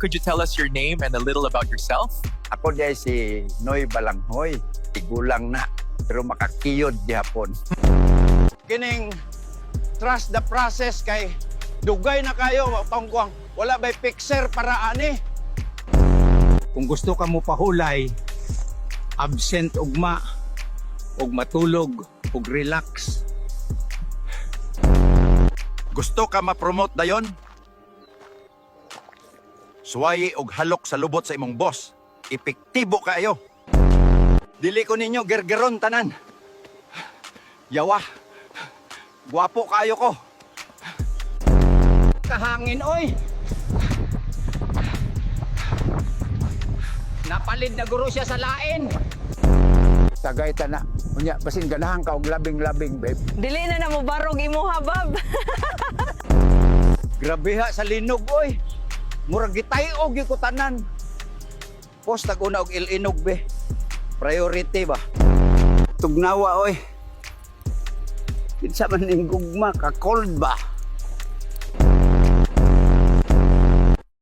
could you tell us your name and a little about yourself? Ako diay si Noy Balanghoy. Tigulang na, pero makakiyod gihapon. Kining trust the process kay dugay na kayo tongkwang wala bay fixer para ani. Kung gusto ka mo pahulay, absent ugma, ug matulog, ug relax. Gusto ka ma-promote dayon? Suwayi og halok sa lubot sa imong boss. Epektibo kayo. Dili ko ninyo gergeron tanan. Yawa. Guwapo kayo ko. Kahangin, oy! Napalid na guro siya sa lain. Tagay ta na. Unya, basin ganahan ka og labing-labing, babe. Dili na mo barog imuha, Bob. Grabe ha sa linog, oy. Murag gitay-og gyud ko tanan. Post tag-una og ilinog, be. Priority ba? Tugnawa, oy. Kinsa man ning gugma, ka-cold ba?